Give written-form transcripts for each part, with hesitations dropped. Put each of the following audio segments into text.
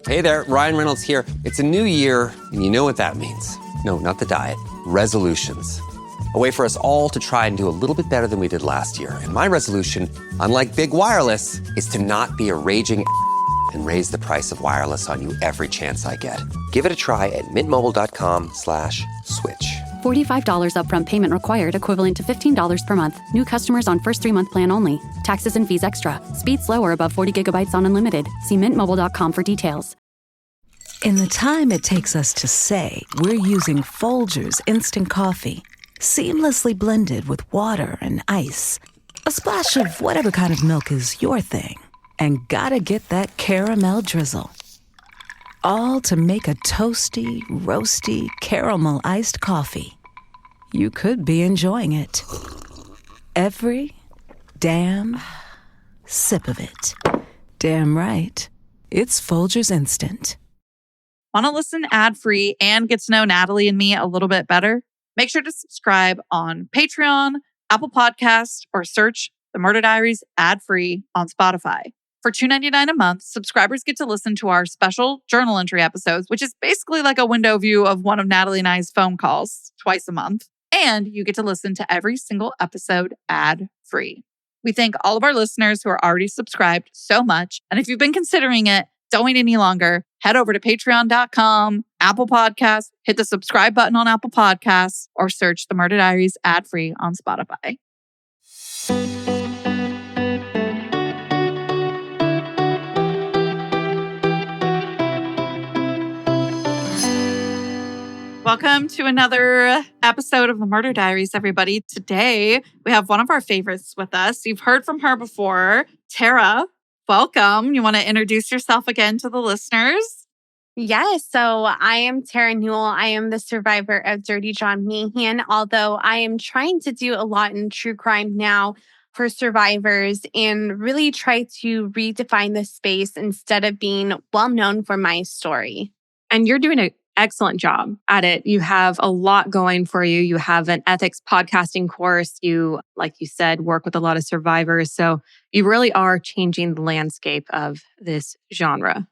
Hey there, Ryan Reynolds here. It's a new year, and you know what that means. No, not the diet. Resolutions. A way for us all to try and do a little bit better than we did last year. And my resolution, unlike big wireless, is to not be a raging and raise the price of wireless on you every chance I get. Give it a try at mintmobile.com/switch. $45 upfront payment required, equivalent to $15 per month. New customers on first 3-month plan only. Taxes and fees extra. Speed slower above 40 gigabytes on unlimited. See mintmobile.com for details. In the time it takes us to say, we're using Folgers Instant Coffee. Seamlessly blended with water and ice. A splash of whatever kind of milk is your thing. And gotta get that caramel drizzle. All to make a toasty, roasty, caramel iced coffee. You could be enjoying it. Every damn sip of it. Damn right. It's Folgers Instant. Want to listen ad-free and get to know Natalie and me a little bit better? Make sure to subscribe on Patreon, Apple Podcasts, or search The Murder Diaries ad-free on Spotify. For $2.99 a month, subscribers get to listen to our special journal entry episodes, which is basically like a window view of one of Natalie and I's phone calls twice a month. And you get to listen to every single episode ad-free. We thank all of our listeners who are already subscribed so much. And if you've been considering it, don't wait any longer. Head over to patreon.com, Apple Podcasts, hit the subscribe button on Apple Podcasts, or search The Murder Diaries ad-free on Spotify. Welcome to another episode of The Murder Diaries, everybody. Today, we have one of our favorites with us. You've heard from her before, Terra. Welcome. You want to introduce yourself again to the listeners? Yes. So I am Terra Newell. I am the survivor of Dirty John Meehan, although I am trying to do a lot in true crime now for survivors and really try to redefine the space instead of being well known for my story. And you're doing an excellent job at it. You have a lot going for you. You have an ethics podcasting course. You, like you said, work with a lot of survivors. So you really are changing the landscape of this genre.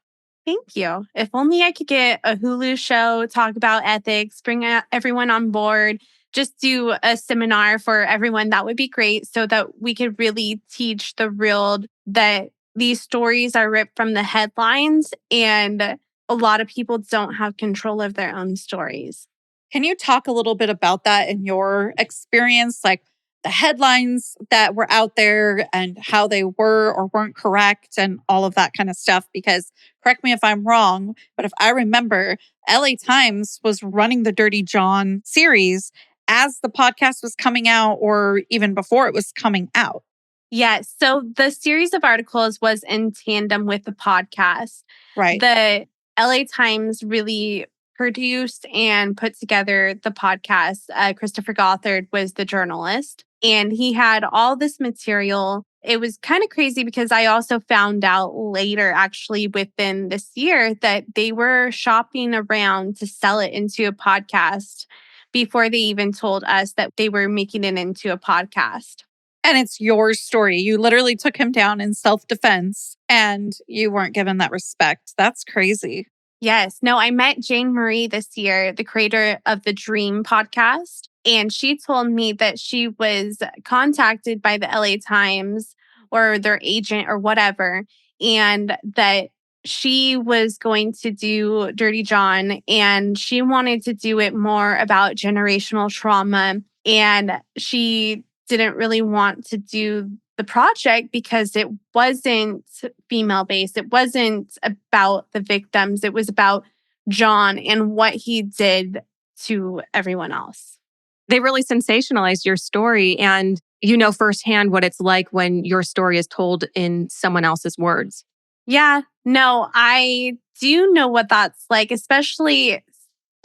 Thank you. If only I could get a Hulu show, talk about ethics, bring everyone on board, just do a seminar for everyone, that would be great so that we could really teach the real that these stories are ripped from the headlines and a lot of people don't have control of their own stories. Can you talk a little bit about that in your experience, like the headlines that were out there and how they were or weren't correct and all of that kind of stuff? Because correct me if I'm wrong, but if I remember, LA Times was running the Dirty John series as the podcast was coming out or even before it was coming out. Yes. So the series of articles was in tandem with the podcast. Right. The LA Times really produced and put together the podcast. Christopher Gothard was the journalist, and he had all this material. It was kind of crazy because I also found out later, actually within this year, that they were shopping around to sell it into a podcast before they even told us that they were making it into a podcast. And it's your story. You literally took him down in self-defense and you weren't given that respect. That's crazy. Yes. No, I met Jane Marie this year, the creator of the Dream podcast. And she told me that she was contacted by the LA Times or their agent or whatever, and that she was going to do Dirty John and she wanted to do it more about generational trauma. And she didn't really want to do the project because it wasn't female-based. It wasn't about the victims. It was about John and what he did to everyone else. They really sensationalized your story, and you know firsthand what it's like when your story is told in someone else's words. Yeah, no, I do know what that's like, especially,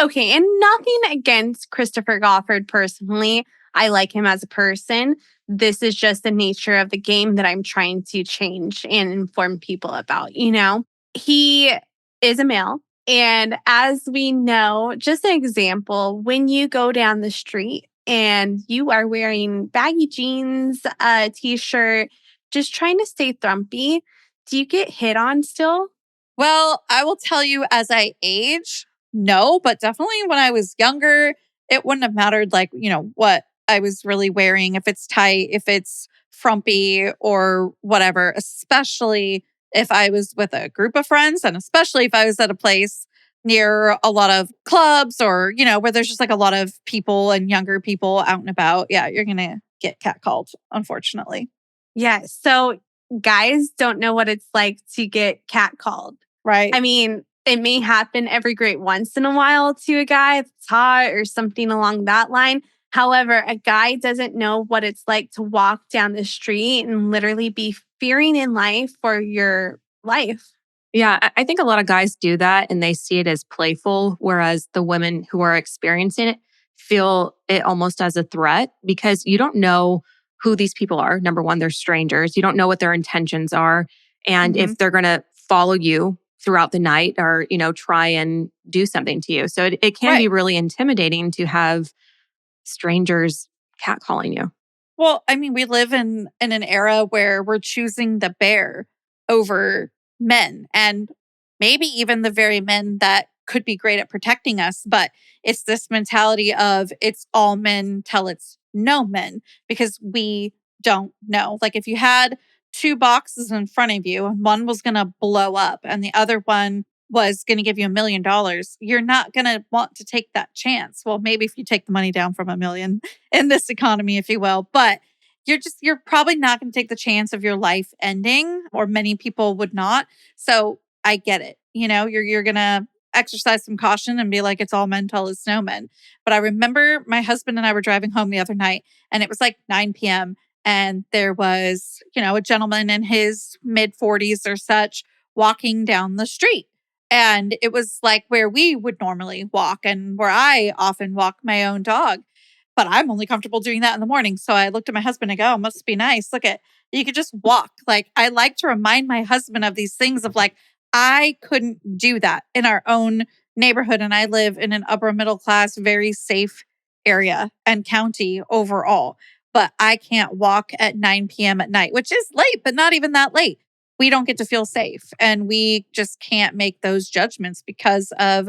okay, and nothing against Christopher Gothard personally. I like him as a person. This is just the nature of the game that I'm trying to change and inform people about, you know? He is a male. And as we know, just an example, when you go down the street and you are wearing baggy jeans, a t-shirt, just trying to stay thrumpy, do you get hit on still? Well, I will tell you as I age, no, but definitely when I was younger, it wouldn't have mattered like, what I was really wearing, if it's tight, if it's frumpy or whatever, especially if I was with a group of friends and especially if I was at a place near a lot of clubs or, where there's just like a lot of people and younger people out and about. Yeah, you're going to get catcalled, unfortunately. Yeah. So guys don't know what it's like to get catcalled. Right. I mean, it may happen every great once in a while to a guy that's hot or something along that line. However, a guy doesn't know what it's like to walk down the street and literally be fearing in life for your life. Yeah, I think a lot of guys do that and they see it as playful, whereas the women who are experiencing it feel it almost as a threat because you don't know who these people are. Number one, they're strangers. You don't know what their intentions are. And if they're going to follow you throughout the night or, try and do something to you. So it can be really intimidating to have strangers catcalling you. Well, I mean, we live in an era where we're choosing the bear over men and maybe even the very men that could be great at protecting us. But it's this mentality of it's all men till it's no men because we don't know. Like if you had two boxes in front of you and one was going to blow up and the other one was going to give you $1 million, you're not going to want to take that chance. Well, maybe if you take the money down from $1 million in this economy, if you will, but you're probably not going to take the chance of your life ending, or many people would not. So I get it. You're going to exercise some caution and be like, it's all men till it's no men. But I remember my husband and I were driving home the other night and it was like 9 p.m. And there was, a gentleman in his mid 40s or such walking down the street. And it was like where we would normally walk and where I often walk my own dog. But I'm only comfortable doing that in the morning. So I looked at my husband and go, oh, must be nice. Look you could just walk. Like I like to remind my husband of these things of like, I couldn't do that in our own neighborhood. And I live in an upper middle class, very safe area and county overall. But I can't walk at 9 p.m. at night, which is late, but not even that late. We don't get to feel safe. And we just can't make those judgments because of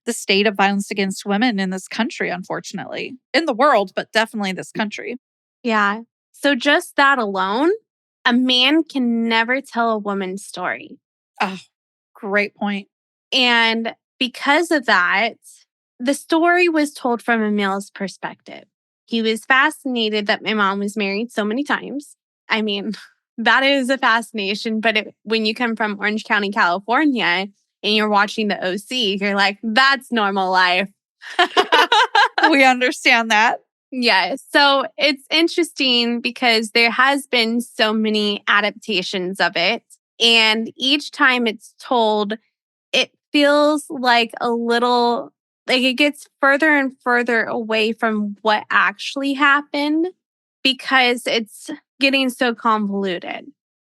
the state of violence against women in this country, unfortunately. In the world, but definitely this country. Yeah. So just that alone, a man can never tell a woman's story. Oh, great point. And because of that, the story was told from a male's perspective. He was fascinated that my mom was married so many times. I mean, that is a fascination. But when you come from Orange County, California, and you're watching the OC, you're like, that's normal life. We understand that. Yeah. So it's interesting because there has been so many adaptations of it. And each time it's told, it feels like it gets further and further away from what actually happened because it's getting so convoluted.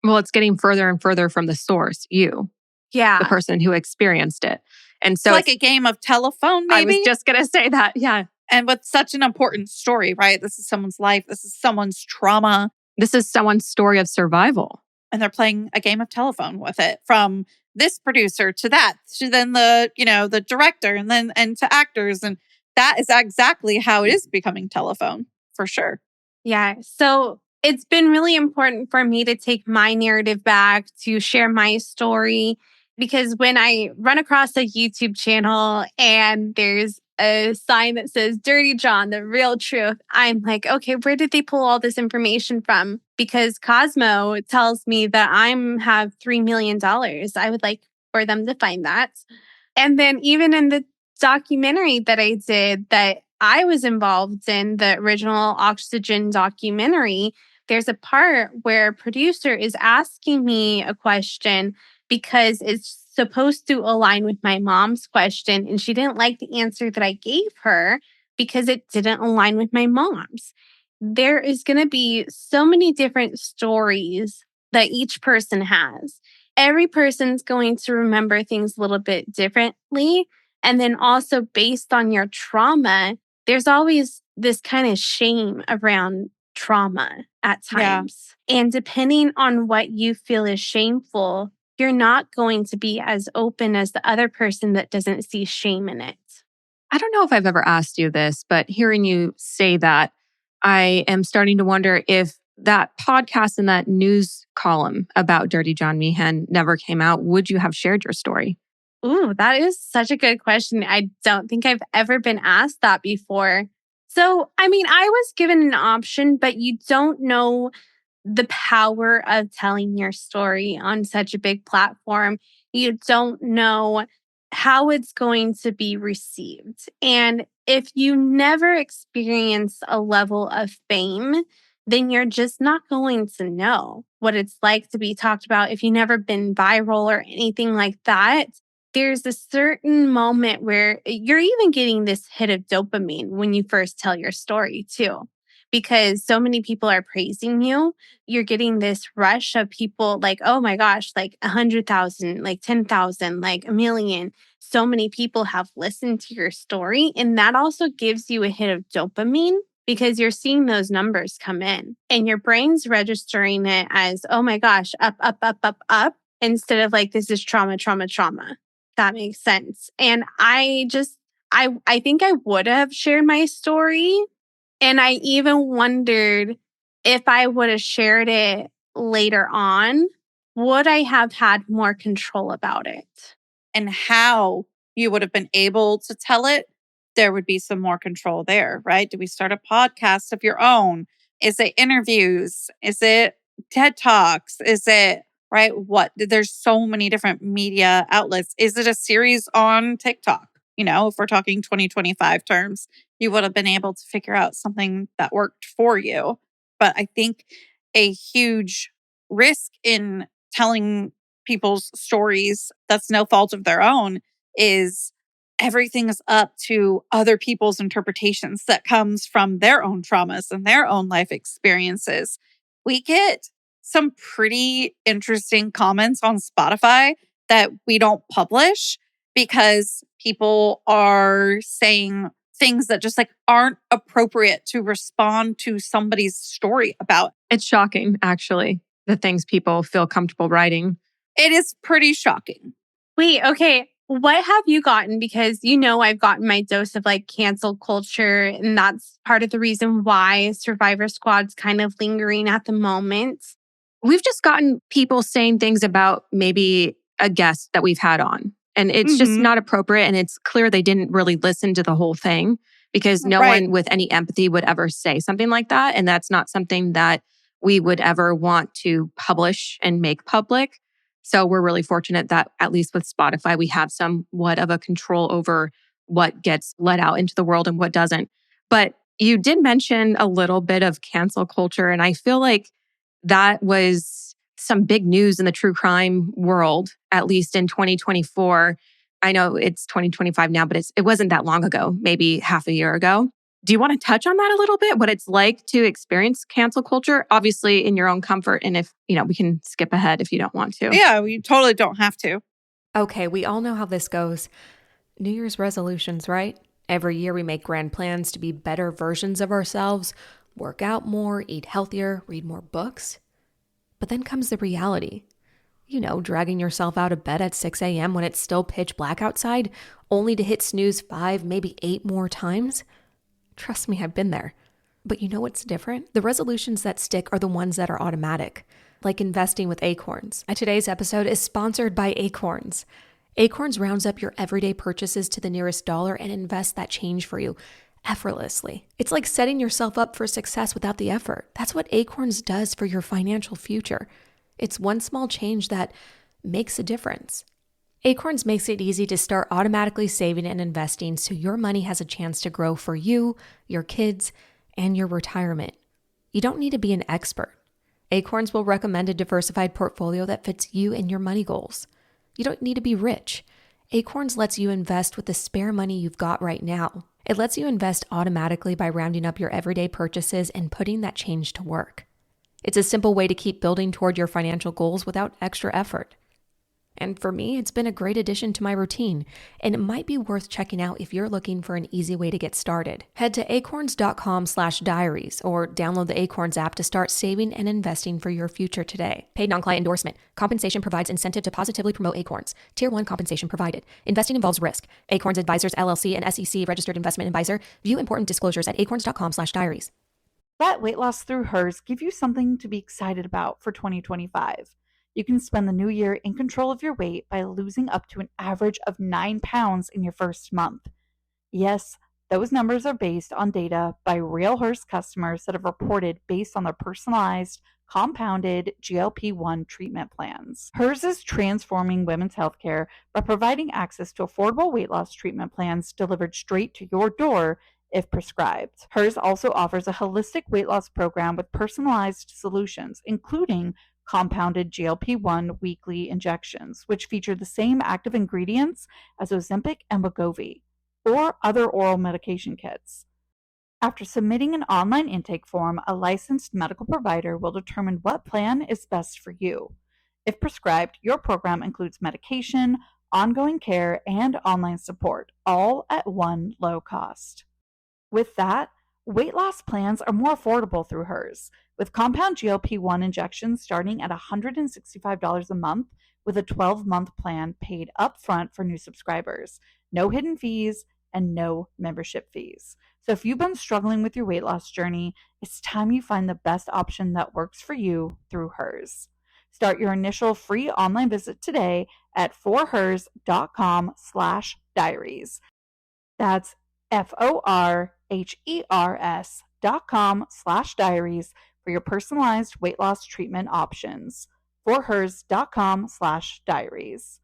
Well, it's getting further and further from the source, you. Yeah. The person who experienced it. And so it's like a game of telephone, maybe? I was just going to say that. Yeah. And with such an important story, right? This is someone's life. This is someone's trauma. This is someone's story of survival. And they're playing a game of telephone with it from this producer to that, to then the director and to actors. And that is exactly how it is becoming telephone for sure. Yeah. So it's been really important for me to take my narrative back, to share my story, because when I run across a YouTube channel and there's a sign that says Dirty John, the real truth, I'm like, okay, where did they pull all this information from? Because Cosmo tells me that I have $3 million. I would like for them to find that. And then even in the documentary that I did that I was involved in, the original Oxygen documentary, there's a part where a producer is asking me a question because it's supposed to align with my mom's question. And she didn't like the answer that I gave her because it didn't align with my mom's. There is going to be so many different stories that each person has. Every person's going to remember things a little bit differently. And then also based on your trauma, there's always this kind of shame around trauma at times. Yeah. And depending on what you feel is shameful, you're not going to be as open as the other person that doesn't see shame in it. I don't know if I've ever asked you this, but hearing you say that, I am starting to wonder if that podcast and that news column about Dirty John Meehan never came out, would you have shared your story? Ooh, that is such a good question. I don't think I've ever been asked that before. So, I mean, I was given an option, but you don't know the power of telling your story on such a big platform. You don't know how it's going to be received. And if you never experience a level of fame, then you're just not going to know what it's like to be talked about if you've never been viral or anything like that. There's a certain moment where you're even getting this hit of dopamine when you first tell your story, too, because so many people are praising you. You're getting this rush of people like, oh my gosh, like 100,000, like 10,000, like a million. So many people have listened to your story. And that also gives you a hit of dopamine because you're seeing those numbers come in and your brain's registering it as, oh my gosh, up, up, up, up, up, instead of like, this is trauma, trauma, trauma. That makes sense. And I think I would have shared my story. And I even wondered if I would have shared it later on, would I have had more control about it? And how you would have been able to tell it, there would be some more control there, right? Do we start a podcast of your own? Is it interviews? Is it TED Talks? Is it, right? What? There's so many different media outlets. Is it a series on TikTok? If we're talking 2025 terms, you would have been able to figure out something that worked for you. But I think a huge risk in telling people's stories that's no fault of their own is everything is up to other people's interpretations that comes from their own traumas and their own life experiences. We get some pretty interesting comments on Spotify that we don't publish because people are saying things that just like aren't appropriate to respond to somebody's story about. It's shocking, actually, the things people feel comfortable writing. It is pretty shocking. Wait, okay. What have you gotten? Because I've gotten my dose of like cancel culture, and that's part of the reason why Survivor Squad's kind of lingering at the moment. We've just gotten people saying things about maybe a guest that we've had on, and it's just not appropriate. And it's clear they didn't really listen to the whole thing because no one with any empathy would ever say something like that. And that's not something that we would ever want to publish and make public. So we're really fortunate that at least with Spotify, we have somewhat of a control over what gets let out into the world and what doesn't. But you did mention a little bit of cancel culture, and I feel like that was some big news in the true crime world, at least in 2024. I know it's 2025 now, but it wasn't that long ago, maybe half a year ago. Do you want to touch on that a little bit? What it's like to experience cancel culture, obviously in your own comfort. And if, we can skip ahead if you don't want to. Yeah, we totally don't have to. Okay, we all know how this goes. New Year's resolutions, right? Every year we make grand plans to be better versions of ourselves, work out more, eat healthier, read more books. But then comes the reality. Dragging yourself out of bed at 6 a.m. when it's still pitch black outside, only to hit snooze 5, maybe 8 more times. Trust me, I've been there. But you know what's different? The resolutions that stick are the ones that are automatic, like investing with Acorns. Today's episode is sponsored by Acorns. Acorns rounds up your everyday purchases to the nearest dollar and invests that change for you effortlessly. It's like setting yourself up for success without the effort. That's what Acorns does for your financial future. It's one small change that makes a difference. Acorns makes it easy to start automatically saving and investing so your money has a chance to grow for you, your kids, and your retirement. You don't need to be an expert. Acorns will recommend a diversified portfolio that fits you and your money goals. You don't need to be rich. Acorns lets you invest with the spare money you've got right now. It lets you invest automatically by rounding up your everyday purchases and putting that change to work. It's a simple way to keep building toward your financial goals without extra effort. And for me, it's been a great addition to my routine, and it might be worth checking out if you're looking for an easy way to get started. Head to acorns.com/diaries or download the Acorns app to start saving and investing for your future today. Paid non-client endorsement. Compensation provides incentive to positively promote Acorns. Tier 1 compensation provided. Investing involves risk. Acorns Advisors LLC and SEC registered investment advisor. View important disclosures at acorns.com/diaries. Let weight loss through hers give you something to be excited about for 2025. You can spend the new year in control of your weight by losing up to an average of 9 pounds in your first month. Yes, those numbers are based on data by real Hers customers that have reported based on their personalized, compounded GLP-1 treatment plans. Hers is transforming women's healthcare by providing access to affordable weight loss treatment plans delivered straight to your door if prescribed. Hers also offers a holistic weight loss program with personalized solutions, including compounded GLP-1 weekly injections, which feature the same active ingredients as Ozempic and Wegovy, or other oral medication kits. After submitting an online intake form, a licensed medical provider will determine what plan is best for you. If prescribed, your program includes medication, ongoing care, and online support, all at one low cost. With that, weight loss plans are more affordable through Hers, with compound GLP-1 injections starting at $165 a month with a 12-month plan paid upfront for new subscribers, no hidden fees, and no membership fees. So if you've been struggling with your weight loss journey, it's time you find the best option that works for you through Hers. Start your initial free online visit today at forhers.com/diaries. That's forhers.com/diaries for your personalized weight loss treatment options. forhers.com/diaries.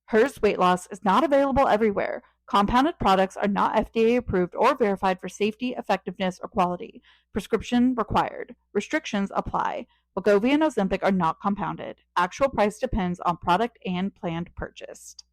Hers weight loss is not available everywhere. Compounded products are not FDA approved or verified for safety, effectiveness, or quality. Prescription required. Restrictions apply. Wegovy and Ozempic are not compounded. Actual price depends on product and planned purchased.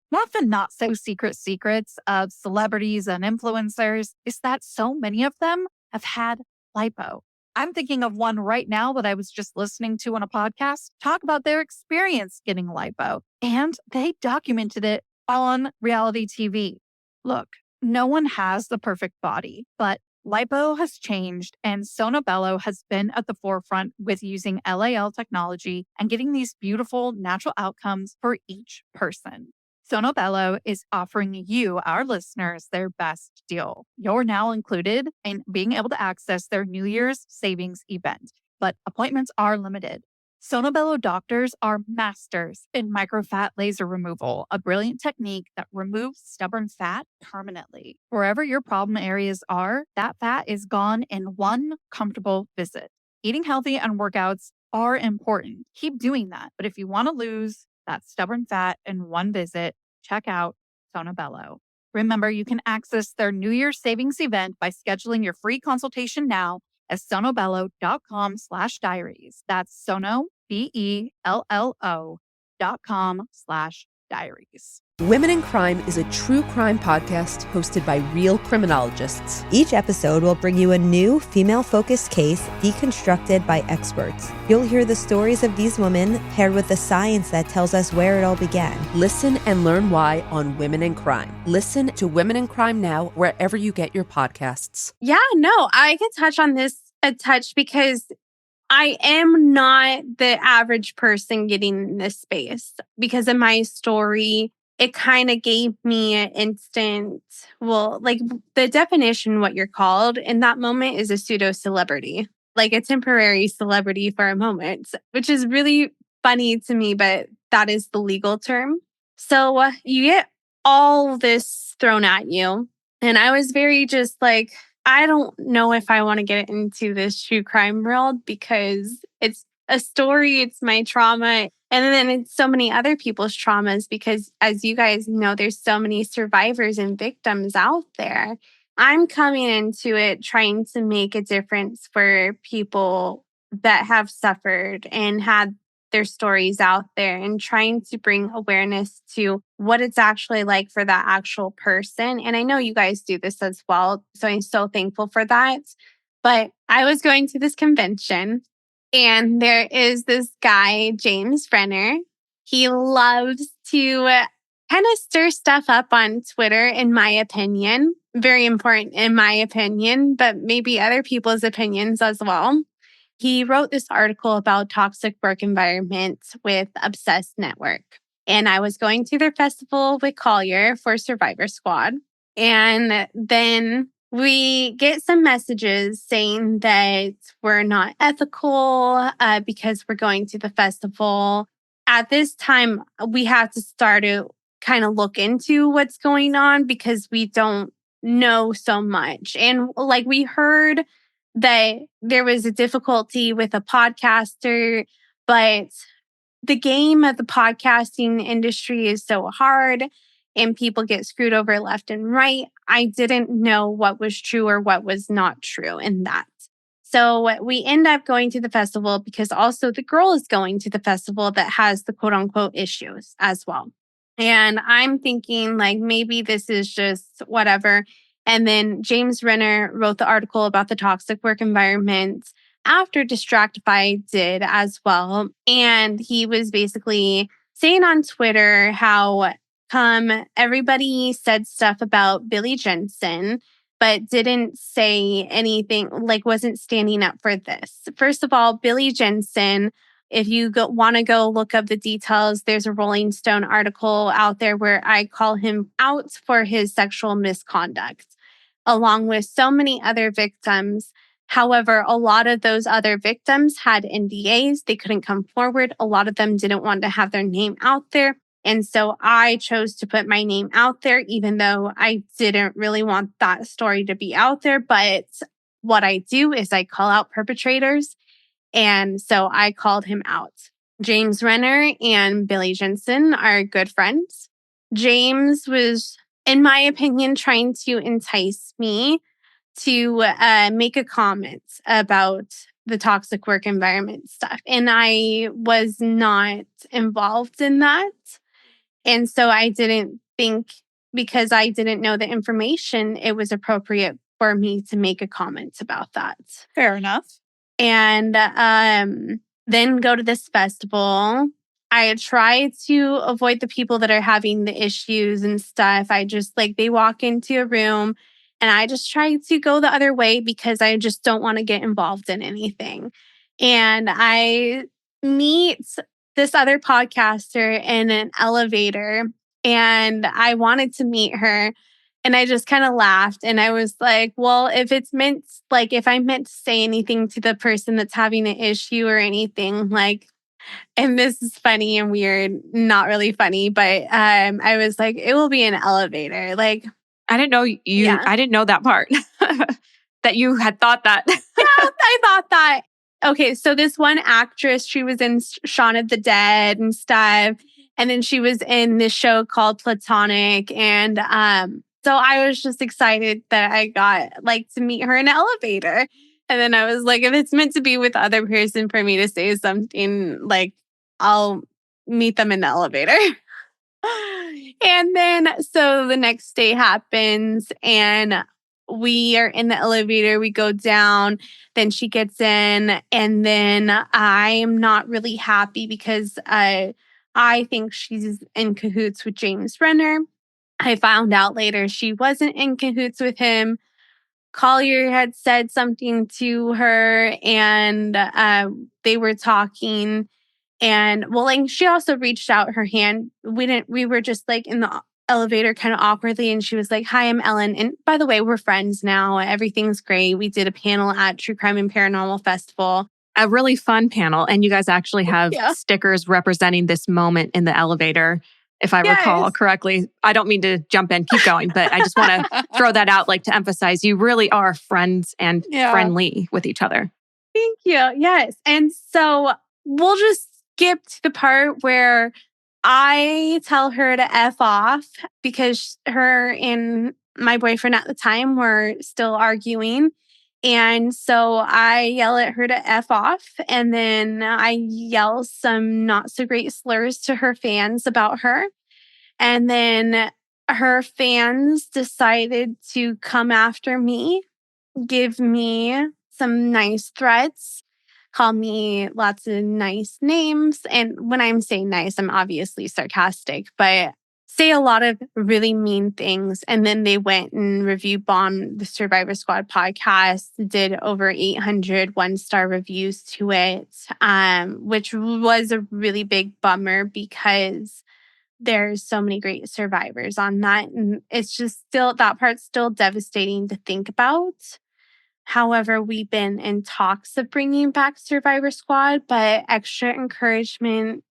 One of the not so secret secrets of celebrities and influencers is that so many of them have had lipo. I'm thinking of one right now that I was just listening to on a podcast talk about their experience getting lipo, and they documented it on reality TV. Look, no one has the perfect body, but lipo has changed, and Sono Bello has been at the forefront with using LAL technology and getting these beautiful natural outcomes for each person. Sono Bello is offering you, our listeners, their best deal. You're now included in being able to access their New Year's savings event, but appointments are limited. Sono Bello doctors are masters in microfat laser removal, a brilliant technique that removes stubborn fat permanently. Wherever your problem areas are, that fat is gone in one comfortable visit. Eating healthy and workouts are important. Keep doing that. But if you want to lose that stubborn fat in one visit, check out Sono Bello. Remember, you can access their New Year's savings event by scheduling your free consultation now at sonobello.com/diaries. That's Sono, BELLO.com/diaries. Women in Crime is a true crime podcast hosted by real criminologists. Each episode will bring you a new female-focused case deconstructed by experts. You'll hear the stories of these women paired with the science that tells us where it all began. Listen and learn why on Women in Crime. Listen to Women in Crime now wherever you get your podcasts. Yeah, no, I could touch on this a touch because I am not the average person getting in this space. Because of my story, it kind of gave me an instant, well, like the definition, what you're called in that moment is a pseudo celebrity, like a temporary celebrity for a moment, which is really funny to me, but that is the legal term. So you get all this thrown at you. And I was very just like, I don't know if I want to get into this true crime world because it's a story, it's my trauma. And then it's so many other people's traumas because, as you guys know, there's so many survivors and victims out there. I'm coming into it trying to make a difference for people that have suffered and had their stories out there and trying to bring awareness to what it's actually like for that actual person. And I know you guys do this as well. So I'm so thankful for that. But I was going to this convention and there is this guy, James Brenner, He loves to kind of stir stuff up on Twitter, in my opinion. Very important in my opinion, but maybe other people's opinions as well. He wrote this article about toxic work environments with Obsessed Network. And I was going to their festival with Collier for Survivor Squad. And then we get some messages saying that we're not ethical because we're going to the festival. At this time, we have to start to kind of look into what's going on because we don't know so much. And like we heard that there was a difficulty with a podcaster, but the game of the podcasting industry is so hard and people get screwed over left and right. I didn't know what was true or what was not true in that. So we end up going to the festival because also the girl is going to the festival that has the quote unquote issues as well. And I'm thinking like maybe this is just whatever. And then James Renner wrote the article about the toxic work environment after Distractify did as well. And he was basically saying on Twitter how everybody said stuff about Billy Jensen, but didn't say anything, like wasn't standing up for this. First of all, Billy Jensen, if you want to go look up the details, there's a Rolling Stone article out there where I call him out for his sexual misconduct, along with so many other victims. However, a lot of those other victims had NDAs. They couldn't come forward. A lot of them didn't want to have their name out there. And so I chose to put my name out there, even though I didn't really want that story to be out there. But what I do is I call out perpetrators. And so I called him out. James Renner and Billy Jensen are good friends. James was, in my opinion, trying to entice me to make a comment about the toxic work environment stuff. And I was not involved in that. And so I didn't think, because I didn't know the information, it was appropriate for me to make a comment about that. Fair enough. And then go to this festival. I try to avoid the people that are having the issues and stuff. I just they walk into a room and I just try to go the other way because I just don't want to get involved in anything. And I meet this other podcaster in an elevator and I wanted to meet her. And I just kind of laughed and I was like, well, if I meant to say anything to the person that's having an issue or anything, and this is funny and weird, not really funny, but I was like, it will be an elevator. I didn't know I didn't know that part, that you had thought that. Yeah, I thought that. Okay, so this one actress, she was in Shaun of the Dead and stuff. And then she was in this show called Platonic. And so I was just excited that I got to meet her in an elevator. And then I was like, if it's meant to be with the other person for me to say something, I'll meet them in the elevator. And then so the next day happens and we are in the elevator, we go down, then she gets in, and then I'm not really happy because I think she's in cahoots with James Renner. I found out later she wasn't in cahoots with him. Collier had said something to her and they were talking. And she also reached out her hand. We were just in the elevator kind of awkwardly. And she was like, hi, I'm Ellen. And by the way, we're friends now. Everything's great. We did a panel at True Crime and Paranormal Festival. A really fun panel. And you guys actually have stickers representing this moment in the elevator, if I recall correctly. I don't mean to jump in, keep going, but I just want to throw that out to emphasize you really are friends and friendly with each other. Thank you. Yes. And so we'll just skip to the part where I tell her to F off because her and my boyfriend at the time were still arguing. And so I yell at her to F off. And then I yell some not so great slurs to her fans about her. And then her fans decided to come after me, give me some nice threats. call me lots of nice names. And when I'm saying nice, I'm obviously sarcastic, but say a lot of really mean things. And then they went and review bombed the Survivor Squad podcast, did over 800 one-star reviews to it, which was a really big bummer because there's so many great survivors on that. And it's just still, that part's still devastating to think about. However, we've been in talks of bringing back Survivor Squad, but extra encouragement,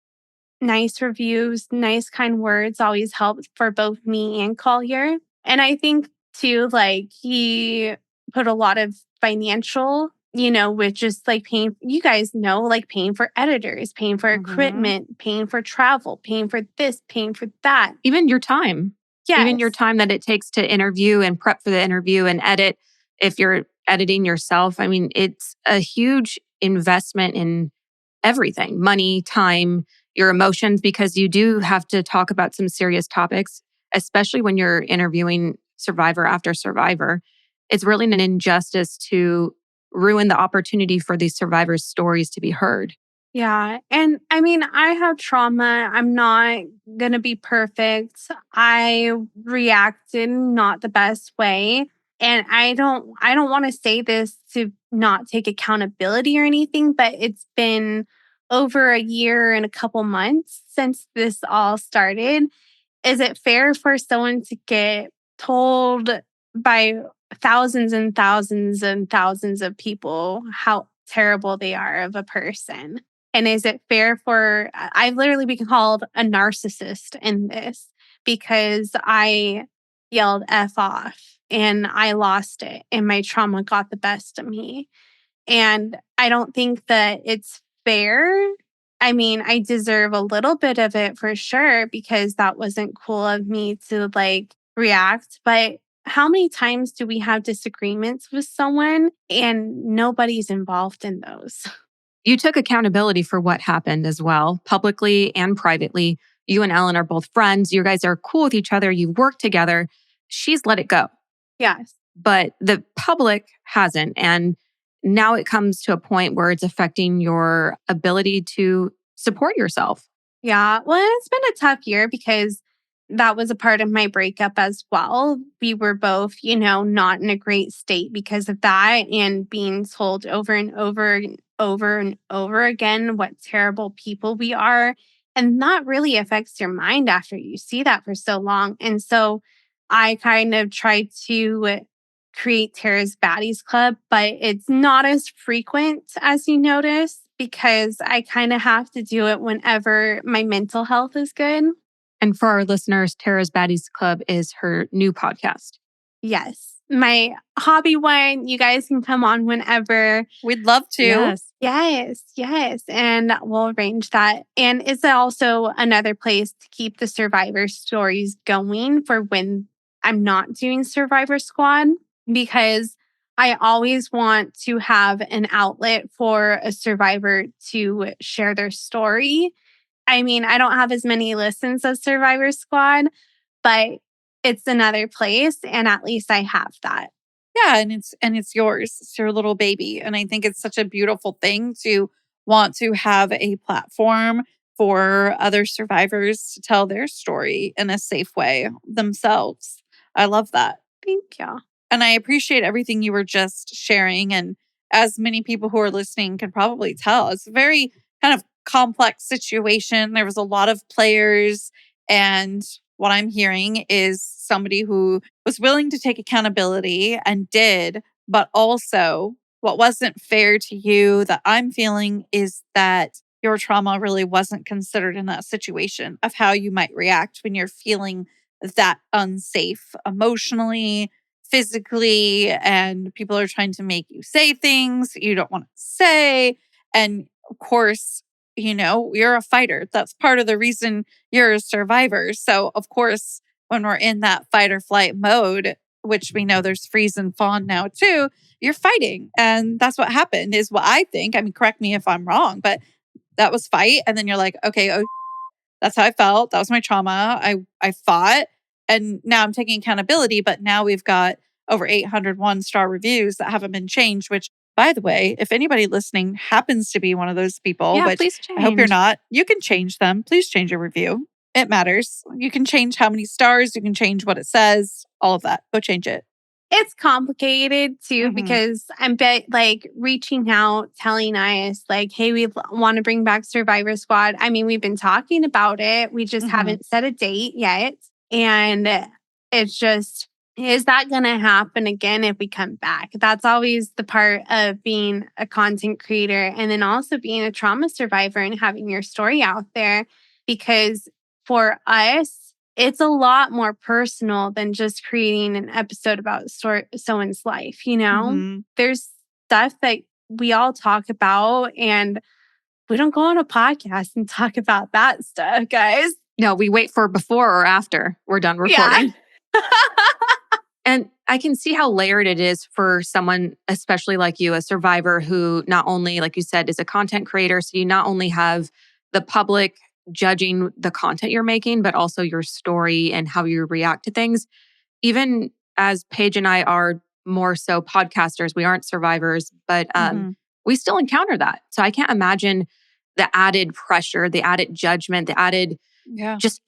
nice reviews, nice kind words always help for both me and Collier. And I think too, like he put a lot of financial, with just like paying, you guys know, like paying for editors, paying for equipment, paying for travel, paying for this, paying for that. Even your time. Yes. Even your time that it takes to interview and prep for the interview and edit. If you're editing yourself, I mean, it's a huge investment in everything, money, time, your emotions, because you do have to talk about some serious topics, especially when you're interviewing survivor after survivor. It's really an injustice to ruin the opportunity for these survivors' stories to be heard. Yeah. And I mean, I have trauma. I'm not going to be perfect. I reacted not the best way. And I don't want to say this to not take accountability or anything, but it's been over a year and a couple months since this all started. Is it fair for someone to get told by thousands and thousands and thousands of people how terrible they are of a person? And is it fair for, I've literally been called a narcissist in this because I yelled F off and I lost it and my trauma got the best of me. And I don't think that it's fair. I mean, I deserve a little bit of it for sure because that wasn't cool of me to like react. But how many times do we have disagreements with someone and nobody's involved in those? You took accountability for what happened as well, publicly and privately. You and Ellen are both friends. You guys are cool with each other. You've worked together. She's let it go. Yes. But the public hasn't. And now it comes to a point where it's affecting your ability to support yourself. Yeah. Well, it's been a tough year because that was a part of my breakup as well. We were both, not in a great state because of that and being told over and over and over and over again what terrible people we are. And that really affects your mind after you see that for so long. And so I kind of tried to create Terra's Baddies Club, but it's not as frequent as you notice because I kind of have to do it whenever my mental health is good. And for our listeners, Terra's Baddies Club is her new podcast. Yes. My hobby one, you guys can come on whenever. We'd love to. Yes. And we'll arrange that. And it's also another place to keep the survivor stories going for when I'm not doing Survivor Squad, because I always want to have an outlet for a survivor to share their story. I mean, I don't have as many listens as Survivor Squad, but it's another place, and at least I have that. Yeah, and it's yours. It's your little baby. And I think it's such a beautiful thing to want to have a platform for other survivors to tell their story in a safe way themselves. I love that. Thank you. And I appreciate everything you were just sharing. And as many people who are listening can probably tell, it's a very kind of complex situation. There was a lot of players. And what I'm hearing is somebody who was willing to take accountability and did, but also what wasn't fair to you that I'm feeling is that your trauma really wasn't considered in that situation of how you might react when you're feeling that unsafe emotionally, physically, and people are trying to make you say things you don't want to say. And of course, you're a fighter. That's part of the reason you're a survivor. So of course, when we're in that fight or flight mode, which we know there's freeze and fawn now too, you're fighting. And that's what happened is what I think. I mean, correct me if I'm wrong, but that was fight. And then you're like, okay, that's how I felt. That was my trauma. I fought. And now I'm taking accountability, but now we've got over 800 one-star reviews that haven't been changed, which, By the way, if anybody listening happens to be one of those people, Yeah, which please change. I hope you're not, you can change them. Please change your review. It matters. You can change how many stars, you can change what it says, all of that. Go change it. It's complicated too Mhm. because I'm like reaching out, telling us like, hey, we want to bring back Survivor Squad. I mean, we've been talking about it. We just haven't set a date yet. And it's just, is that going to happen again if we come back? That's always the part of being a content creator and then also being a trauma survivor and having your story out there. Because for us, it's a lot more personal than just creating an episode about someone's life, you know? Mhm. There's stuff that we all talk about and we don't go on a podcast and talk about that stuff, guys. No, we wait for before or after we're done recording. Yeah. And I can see how layered it is for someone, especially like you, a survivor who not only, like you said, is a content creator. So you not only have the public judging the content you're making, but also your story and how you react to things. Even as Paige and I are more so podcasters, we aren't survivors, but we still encounter that. So I can't imagine the added pressure, the added judgment, the added just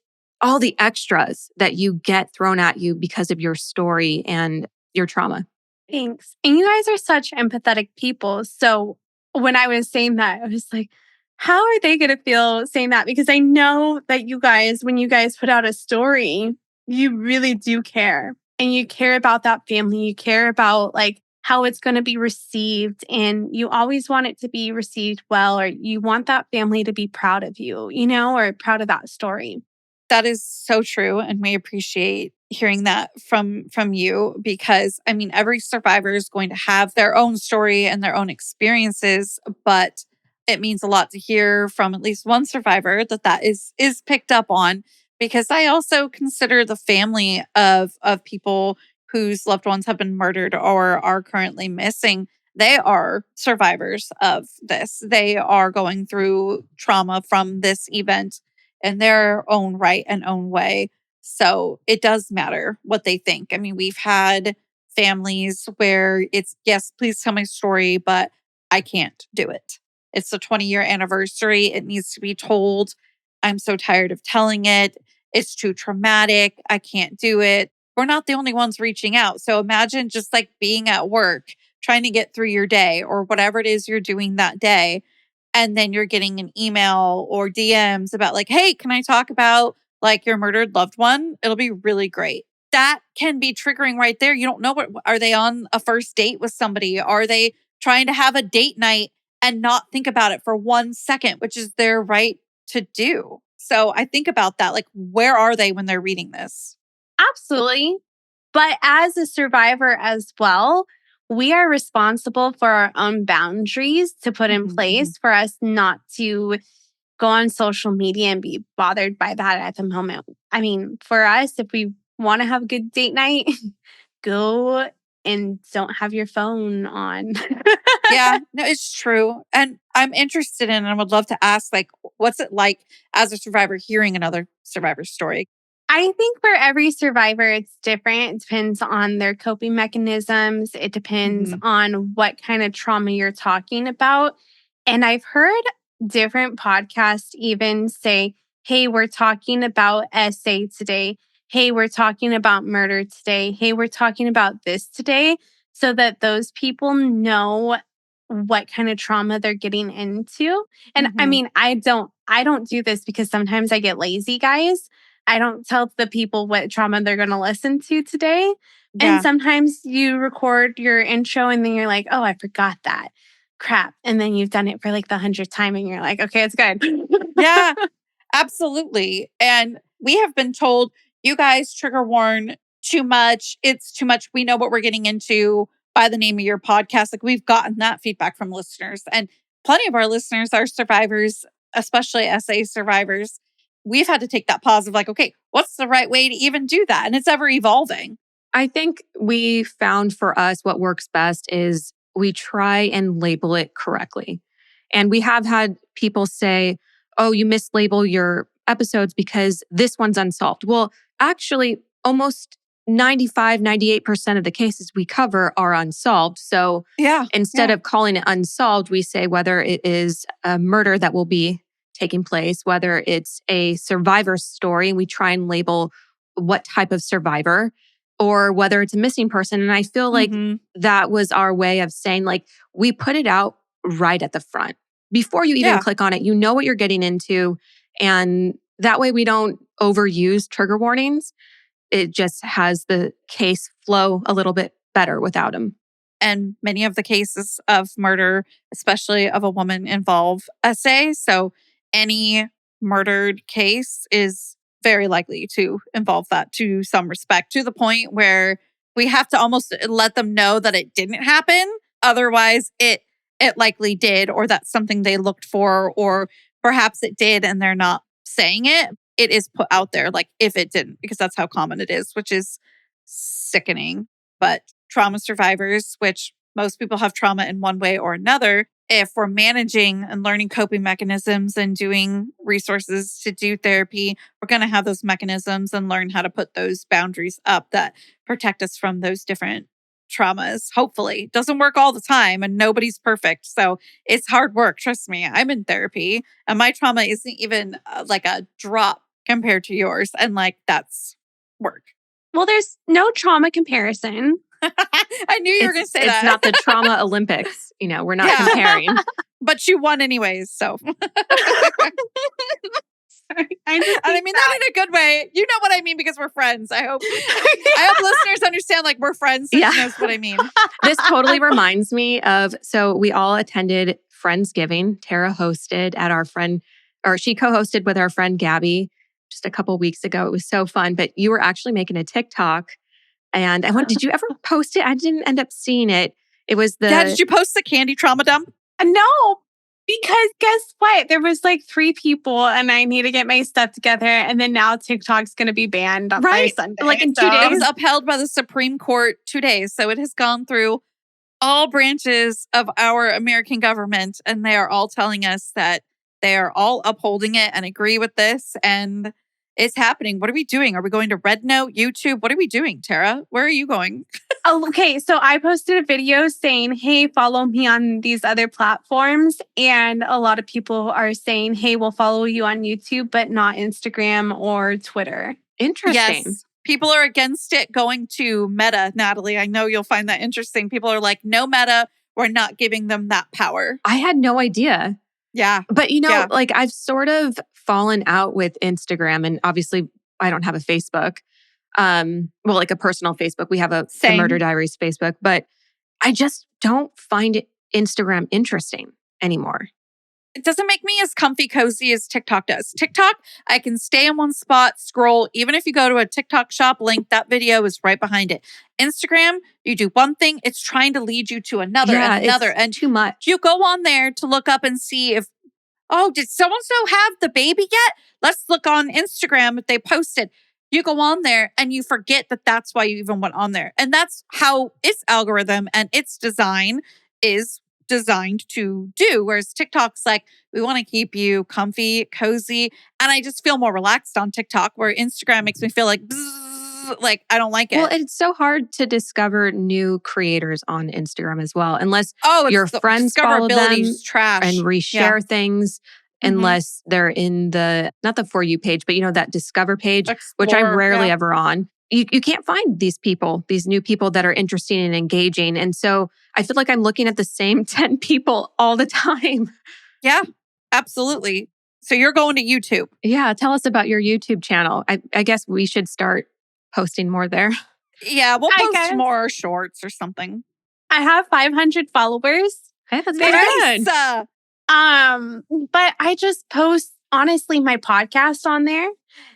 all the extras that you get thrown at you because of your story and your trauma. Thanks. And you guys are such empathetic people. So when I was saying that, I was like, how are they going to feel saying that? Because I know that you guys, when you guys put out a story, you really do care. And you care about that family. You care about like how it's going to be received. And you always want it to be received well, or you want that family to be proud of you, you know, or proud of that story. That is so true. And we appreciate hearing that from you because, I mean, every survivor is going to have their own story and their own experiences, but it means a lot to hear from at least one survivor that is picked up on, because I also consider the family of people whose loved ones have been murdered or are currently missing. They are survivors of this. They are going through trauma from this event in their own right and own way. So it does matter what they think. I mean, we've had families where it's, yes, please tell my story, but I can't do it. It's the 20-year anniversary. It needs to be told. I'm so tired of telling it. It's too traumatic. I can't do it. We're not the only ones reaching out. So imagine just like being at work, trying to get through your day or whatever it is you're doing that day. And then you're getting an email or DMs about like, hey, can I talk about like your murdered loved one? It'll be really great. That can be triggering right there. You don't know are they on a first date with somebody? Are they trying to have a date night and not think about it for 1 second, which is their right to do? So I think about that. Like, where are they when they're reading this? Absolutely. But as a survivor as well, we are responsible for our own boundaries to put in place for us not to go on social media and be bothered by that at the moment. I mean, for us, if we want to have a good date night, go and don't have your phone on. Yeah, no, it's true. And I'm interested in, and I would love to ask, like, what's it like as a survivor hearing another survivor's story? I think for every survivor, it's different. It depends on their coping mechanisms. It depends on what kind of trauma you're talking about. And I've heard different podcasts even say, hey, we're talking about SA today. Hey, we're talking about murder today. Hey, we're talking about this today. So that those people know what kind of trauma they're getting into. And I mean, I don't do this because sometimes I get lazy, guys. I don't tell the people what trauma they're going to listen to today. Yeah. And sometimes you record your intro and then you're like, oh, I forgot that. Crap. And then you've done it for like the 100th time and you're like, okay, it's good. Yeah, absolutely. And we have been told, you guys trigger warn too much. It's too much. We know what we're getting into by the name of your podcast. Like, we've gotten that feedback from listeners. And plenty of our listeners are survivors, especially SA survivors. We've had to take that pause of like, okay, what's the right way to even do that? And it's ever evolving. I think we found for us what works best is we try and label it correctly. And we have had people say, oh, you mislabel your episodes because this one's unsolved. Well, actually, almost 95, 98% of the cases we cover are unsolved. So instead of calling it unsolved, we say whether it is a murder that will be taking place, whether it's a survivor story, and we try and label what type of survivor, or whether it's a missing person. And I feel like that was our way of saying, like, we put it out right at the front. Before you even click on it, you know what you're getting into. And that way we don't overuse trigger warnings. It just has the case flow a little bit better without them. And many of the cases of murder, especially of a woman, involve SA. So any murdered case is very likely to involve that to some respect, to the point where we have to almost let them know that it didn't happen. Otherwise, it likely did, or that's something they looked for, or perhaps it did and they're not saying it. It is put out there, like, if it didn't, because that's how common it is, which is sickening. But trauma survivors, which most people have trauma in one way or another, if we're managing and learning coping mechanisms and doing resources to do therapy, we're going to have those mechanisms and learn how to put those boundaries up that protect us from those different traumas. Hopefully. Doesn't work all the time and nobody's perfect. So it's hard work. Trust me. I'm in therapy and my trauma isn't even like a drop compared to yours. And like, that's work. Well, there's no trauma comparison. I knew you were going to say that. It's not the trauma Olympics. You know, we're not comparing. But you won anyways, so. Sorry. And I mean that in a good way. You know what I mean because we're friends. I hope listeners understand, like, we're friends, so she knows what I mean. This totally reminds me of, so we all attended Friendsgiving. Terra hosted at our friend, or she co-hosted with our friend Gabby just a couple weeks ago. It was so fun, but you were actually making a TikTok. And I went, did you ever post it? I didn't end up seeing it. It was did you post the candy trauma dump? No, because guess what? There was like 3 people and I need to get my stuff together. And then now TikTok's going to be banned by Sunday. Like in 2 days. It was upheld by the Supreme Court 2 days. So it has gone through all branches of our American government. And they are all telling us that they are all upholding it and agree with this. And it's happening. What are we doing? Are we going to Red Note, YouTube? What are we doing, Tara? Where are you going? Okay, so I posted a video saying, hey, follow me on these other platforms. And a lot of people are saying, hey, we'll follow you on YouTube, but not Instagram or Twitter. Interesting. Yes. People are against it going to Meta, Natalie. I know you'll find that interesting. People are like, no Meta, we're not giving them that power. I had no idea. Yeah. But, you know, like I've sort of fallen out with Instagram, and obviously I don't have a Facebook. Well, like a personal Facebook. We have the Murder Diaries Facebook, but I just don't find Instagram interesting anymore. It doesn't make me as comfy cozy as TikTok does. TikTok, I can stay in one spot, scroll. Even if you go to a TikTok shop link, that video is right behind it. Instagram, you do one thing, it's trying to lead you to another and another. And too much. You go on there to look up and see if, oh, did so-and-so have the baby yet? Let's look on Instagram if they posted. You go on there and you forget that that's why you even went on there. And that's how its algorithm and its design is designed to do. Whereas TikTok's like, we want to keep you comfy, cozy. And I just feel more relaxed on TikTok, where Instagram makes me feel like, bzzz, like I don't like it. Well, it's so hard to discover new creators on Instagram as well, unless your friends follow them trash. And reshare things. Unless they're in not the For You page, but you know, that Discover page, which I'm rarely ever on. You can't find these people, these new people that are interesting and engaging. And so I feel like I'm looking at the same 10 people all the time. Yeah, absolutely. So you're going to YouTube. Yeah. Tell us about your YouTube channel. I guess we should start posting more there. Yeah, we'll post more shorts or something. I have 500 followers. Hey, that's very good. But I just post, honestly, my podcast on there.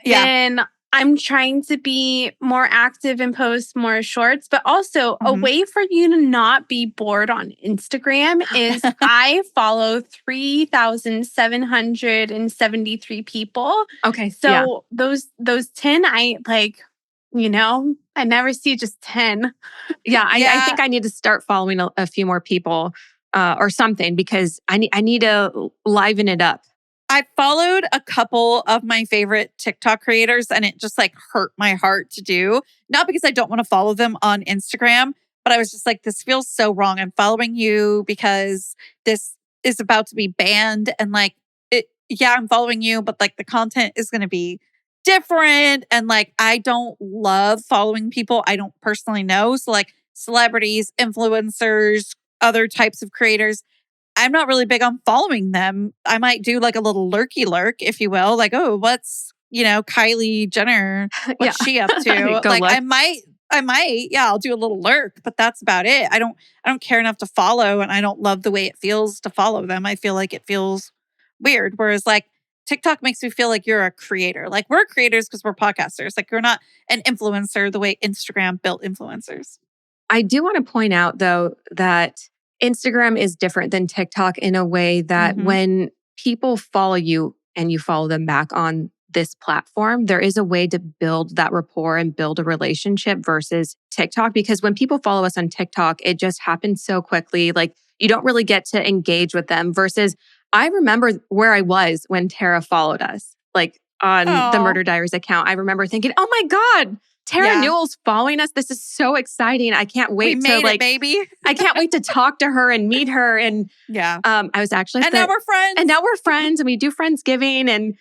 Yeah. And I'm trying to be more active and post more shorts, but also a way for you to not be bored on Instagram is I follow 3,773 people. Okay. So those 10, I like, you know, I never see just 10. I think I need to start following a few more people. Or something, because I need to liven it up. I followed a couple of my favorite TikTok creators and it just like hurt my heart to do. Not because I don't want to follow them on Instagram, but I was just like, this feels so wrong. I'm following you because this is about to be banned. And like, I'm following you, but like the content is going to be different. And like, I don't love following people I don't personally know. So like celebrities, influencers, other types of creators. I'm not really big on following them. I might do like a little lurky lurk, if you will. Like, oh, what's, Kylie Jenner, what's she up to? Go Like look. I might, I'll do a little lurk, but that's about it. I don't care enough to follow and I don't love the way it feels to follow them. I feel like it feels weird. Whereas like TikTok makes me feel like you're a creator. Like we're creators because we're podcasters. Like you're not an influencer the way Instagram built influencers. I do want to point out though that Instagram is different than TikTok in a way that when people follow you and you follow them back on this platform, there is a way to build that rapport and build a relationship versus TikTok. Because when people follow us on TikTok, it just happens so quickly. Like you don't really get to engage with them versus I remember where I was when Terra followed us, like on the Murder Diaries account. I remember thinking, oh my God, Terra Newell's following us. This is so exciting. I can't wait to like, baby. I can't wait to talk to her and meet her. And I was actually now we're friends. And now we're friends and we do Friendsgiving and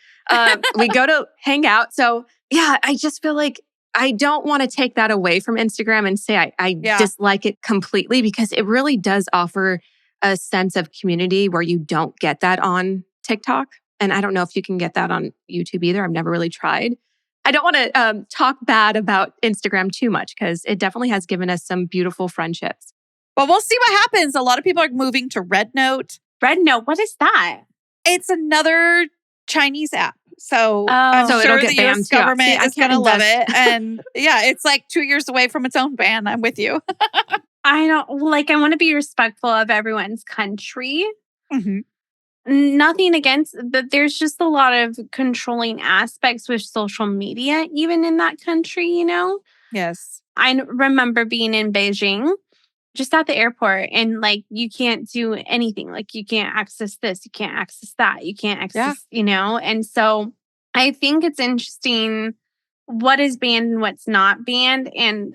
we go to hang out. So yeah, I just feel like I don't want to take that away from Instagram and say I dislike it completely because it really does offer a sense of community where you don't get that on TikTok. And I don't know if you can get that on YouTube either. I've never really tried. I don't want to talk bad about Instagram too much because it definitely has given us some beautiful friendships. Well, we'll see what happens. A lot of people are moving to Rednote. Rednote, what is that? It's another Chinese app. So I'm sure the US government is going to love it. And it's like 2 years away from its own ban. I'm with you. I want to be respectful of everyone's country. Nothing against, but there's just a lot of controlling aspects with social media, even in that country, Yes. I remember being in Beijing, just at the airport, and like, you can't do anything. Like, you can't access this, you can't access that, you can't access, And so I think it's interesting what is banned and what's not banned. And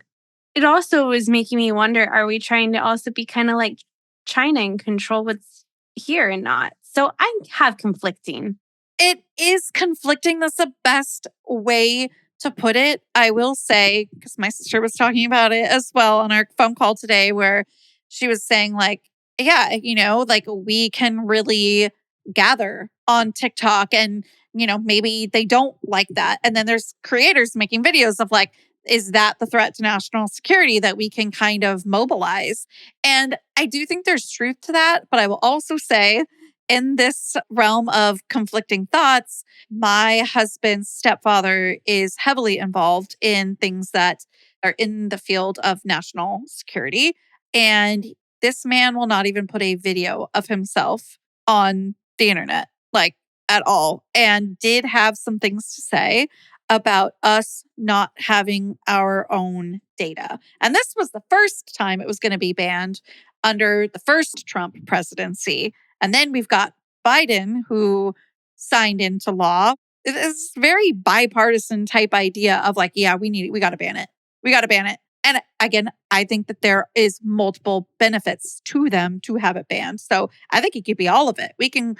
it also is making me wonder, are we trying to also be kind of like China and control what's here and not? So I have conflicting. It is conflicting. That's the best way to put it. I will say, because my sister was talking about it as well on our phone call today, where she was saying like, like we can really gather on TikTok and, maybe they don't like that. And then there's creators making videos of like, is that the threat to national security that we can kind of mobilize? And I do think there's truth to that. But I will also say, in this realm of conflicting thoughts, my husband's stepfather is heavily involved in things that are in the field of national security. And this man will not even put a video of himself on the internet, like at all, and did have some things to say about us not having our own data. And this was the first time it was going to be banned under the first Trump presidency. And then we've got Biden, who signed into law. It's a very bipartisan type idea of like, we got to ban it. We got to ban it. And again, I think that there is multiple benefits to them to have it banned. So I think it could be all of it. We can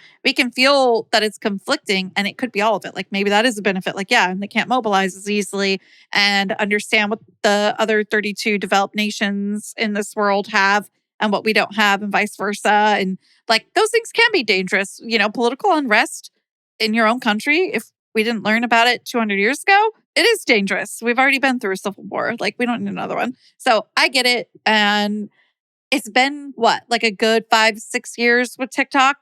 feel that it's conflicting and it could be all of it. Like maybe that is a benefit. Like, and they can't mobilize as easily and understand what the other 32 developed nations in this world have and what we don't have and vice versa. And like those things can be dangerous. Political unrest in your own country, if we didn't learn about it 200 years ago, it is dangerous. We've already been through a civil war. Like we don't need another one. So I get it. And it's been like a good 5-6 years with TikTok.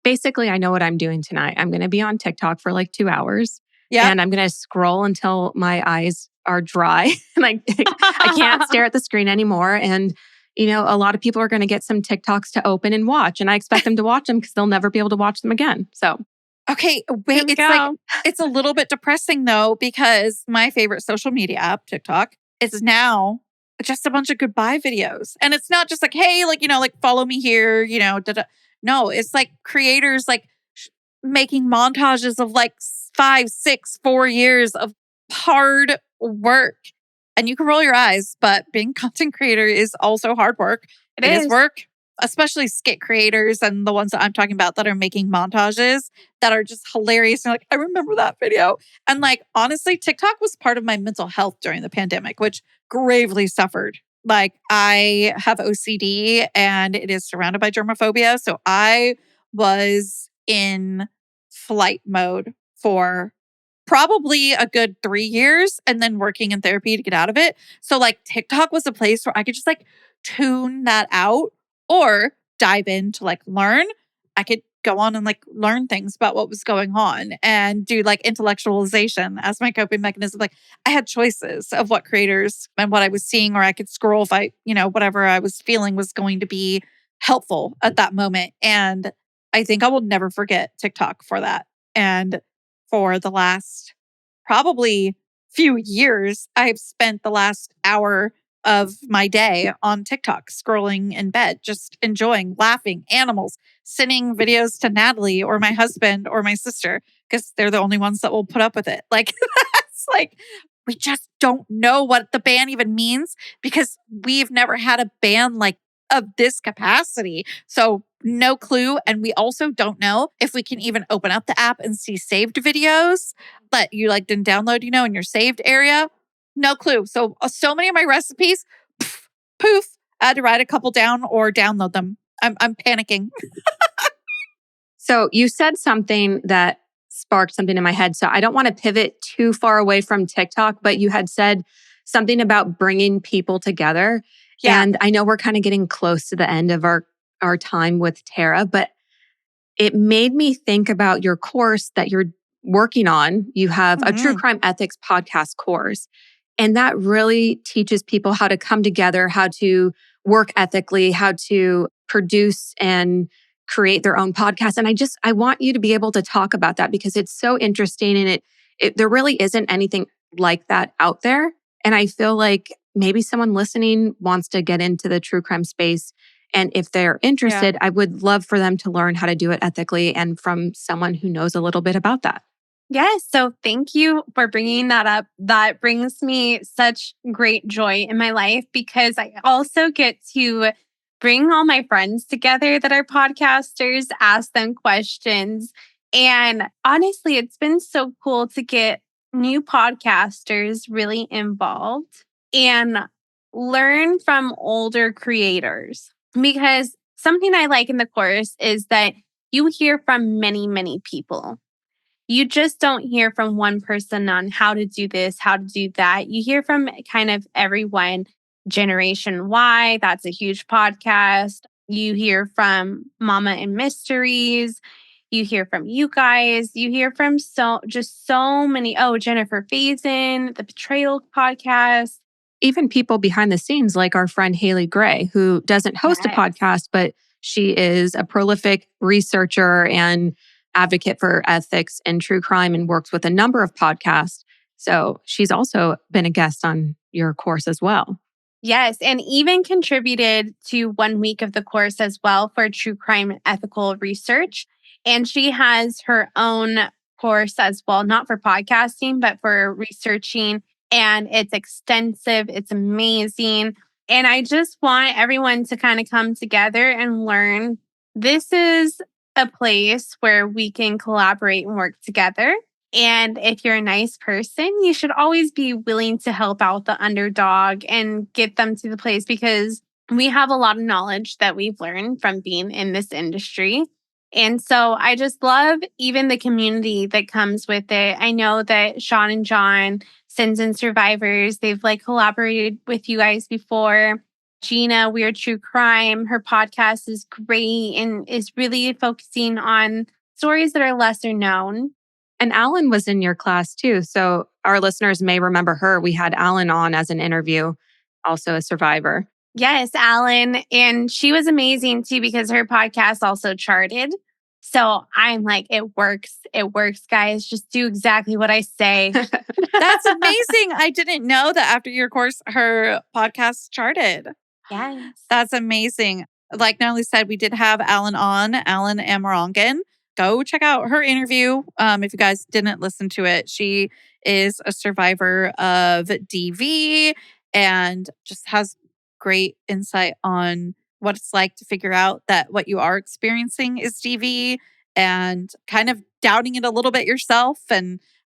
Basically, I know what I'm doing tonight. I'm going to be on TikTok for like 2 hours. Yeah. And I'm going to scroll until my eyes are dry. Like I can't stare at the screen anymore. And a lot of people are going to get some TikToks to open and watch. And I expect them to watch them because they'll never be able to watch them again. So. Okay, wait, it's a little bit depressing though, because my favorite social media app, TikTok, is now just a bunch of goodbye videos. And it's not just like, hey, like, like follow me here, No, it's like creators like making montages of like 5, 6, 4 years of hard work. And you can roll your eyes, but being a content creator is also hard work. It is is work, especially skit creators and the ones that I'm talking about that are making montages that are just hilarious. And like, I remember that video. And like, honestly, TikTok was part of my mental health during the pandemic, which gravely suffered. Like, I have OCD and it is surrounded by germophobia. So I was in flight mode for probably a good 3 years and then working in therapy to get out of it. So like TikTok was a place where I could just like tune that out or dive in to like learn. I could go on and like learn things about what was going on and do like intellectualization as my coping mechanism. Like I had choices of what creators and what I was seeing, or I could scroll if I, whatever I was feeling was going to be helpful at that moment. And I think I will never forget TikTok for that. And for the last probably few years, I've spent the last hour of my day on TikTok, scrolling in bed, just enjoying, laughing, animals, sending videos to Natalie or my husband or my sister, because they're the only ones that will put up with it. Like, that's like, we just don't know what the ban even means because we've never had a ban like of this capacity. So no clue. And we also don't know if we can even open up the app and see saved videos that you like didn't download, in your saved area. No clue. So many of my recipes, poof, I had to write a couple down or download them. I'm panicking. So you said something that sparked something in my head. So I don't want to pivot too far away from TikTok, but you had said something about bringing people together. Yeah. And I know we're kind of getting close to the end of our time with Terra, but it made me think about your course that you're working on. You have a true crime ethics podcast course, and that really teaches people how to come together, how to work ethically, how to produce and create their own podcast. And I want you to be able to talk about that because it's so interesting, and there really isn't anything like that out there. And I feel like maybe someone listening wants to get into the true crime space. And if they're interested, I would love for them to learn how to do it ethically and from someone who knows a little bit about that. Yes. So thank you for bringing that up. That brings me such great joy in my life because I also get to bring all my friends together that are podcasters, ask them questions. And honestly, it's been so cool to get new podcasters really involved and learn from older creators. Because something I like in the course is that you hear from many, many people. You just don't hear from one person on how to do this, how to do that. You hear from kind of everyone. Generation Y, that's a huge podcast. You hear from Mama and Mysteries. You hear from you guys. You hear from so many. Oh, Jennifer Faison, the Betrayal podcast. Even people behind the scenes like our friend Haley Gray, who doesn't host a podcast, but she is a prolific researcher and advocate for ethics and true crime and works with a number of podcasts. So she's also been a guest on your course as well. Yes, and even contributed to 1 week of the course as well for true crime ethical research. And she has her own course as well, not for podcasting, but for researching. And it's extensive. It's amazing. And I just want everyone to kind of come together and learn. This is a place where we can collaborate and work together. And if you're a nice person, you should always be willing to help out the underdog and get them to the place because we have a lot of knowledge that we've learned from being in this industry. And so I just love even the community that comes with it. I know that Sean and John, Sins and Survivors, they've like collaborated with you guys before. Gina, Weird True Crime, her podcast is great and is really focusing on stories that are lesser known. And Alan was in your class too. So our listeners may remember her. We had Alan on as an interview, also a survivor. Yes, Alan. And she was amazing too because her podcast also charted. So I'm like, it works. It works, guys. Just do exactly what I say. That's amazing. I didn't know that after your course, her podcast charted. Yes. That's amazing. Like Natalie said, we did have Alan on, Alan Amarongan. go check out her interview. If you guys didn't listen to it, she is a survivor of DV and just has great insight on what it's like to figure out that what you are experiencing is DV and kind of doubting it a little bit yourself.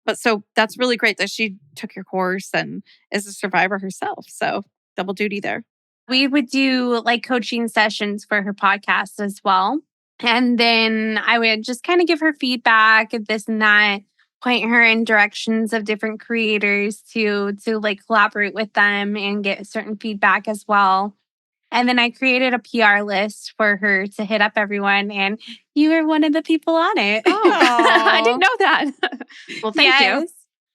But so that's really great that she took your course and is a survivor herself. So double duty there. We would do like coaching sessions for her podcast as well. And then I would just kind of give her feedback of this and that, point her in directions of different creators to like collaborate with them and get certain feedback as well. And then I created a PR list for her to hit up everyone. And you were one of the people on it. Oh, I didn't know that. Well, thank you.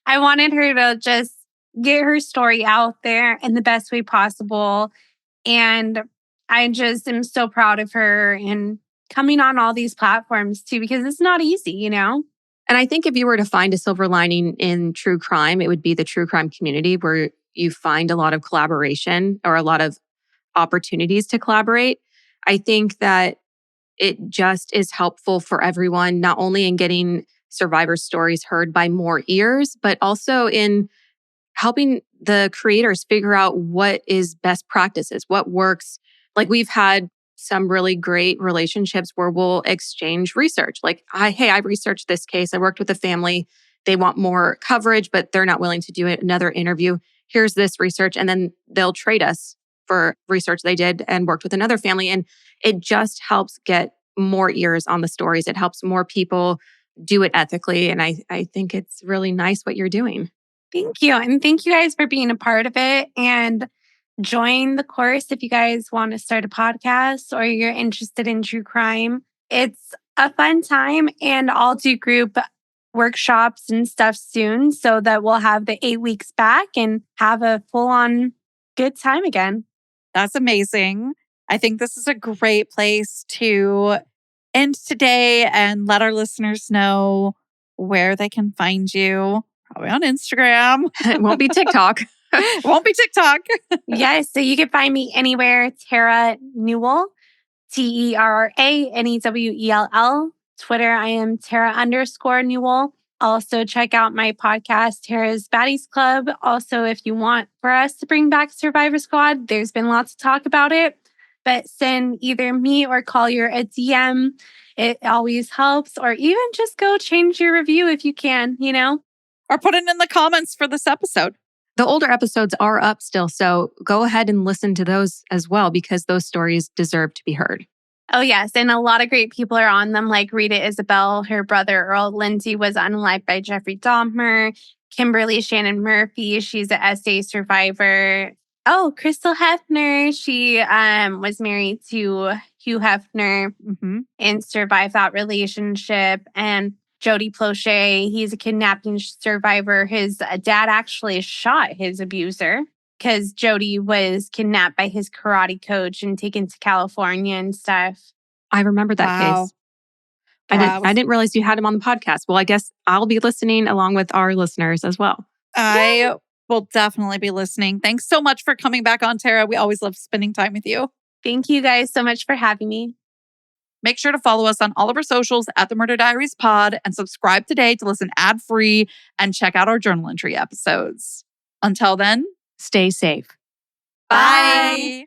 I wanted her to just get her story out there in the best way possible. And I just am so proud of her and coming on all these platforms too, because it's not easy, you know? And I think if you were to find a silver lining in true crime, it would be the true crime community where you find a lot of collaboration or a lot of opportunities to collaborate. I think that it just is helpful for everyone, not only in getting survivor stories heard by more ears, but also in helping the creators figure out what is best practices, what works. Like we've had some really great relationships where we'll exchange research. Like, I researched this case. I worked with a family. They want more coverage, but they're not willing to do another interview. Here's this research. And then they'll trade us for research they did and worked with another family. And it just helps get more ears on the stories. It helps more people do it ethically. And I think it's really nice what you're doing. Thank you. And thank you guys for being a part of it. And join the course if you guys want to start a podcast or you're interested in true crime. It's a fun time, and I'll do group workshops and stuff soon so that we'll have the 8 weeks back and have a full-on good time again. That's amazing. I think this is a great place to end today and let our listeners know where they can find you. Probably on Instagram. It won't be TikTok. Won't be TikTok. Yes. So you can find me anywhere. Terra Newell, TerraNewell. Twitter, I am Terra_Newell. Also check out my podcast, Terra's Baddies Club. Also, if you want for us to bring back Survivor Squad, there's been lots of talk about it. But send either me or Collier a DM. It always helps. Or even just go change your review if you can, you know? Or put it in the comments for this episode. The older episodes are up still, so go ahead and listen to those as well because those stories deserve to be heard. Oh, yes. And a lot of great people are on them, like Rita Isabel, her brother Earl Lindsay was unalived by Jeffrey Dahmer, Kimberly Shannon Murphy, she's a SA survivor. Oh, Crystal Hefner, she was married to Hugh Hefner and survived that relationship. And Jody Plauché, he's a kidnapping survivor. His dad actually shot his abuser because Jody was kidnapped by his karate coach and taken to California and stuff. I remember that case. I didn't realize you had him on the podcast. Well, I guess I'll be listening along with our listeners as well. I will definitely be listening. Thanks so much for coming back on, Terra. We always love spending time with you. Thank you guys so much for having me. Make sure to follow us on all of our socials at the Murder Diaries Pod and subscribe today to listen ad-free and check out our journal entry episodes. Until then, stay safe. Bye.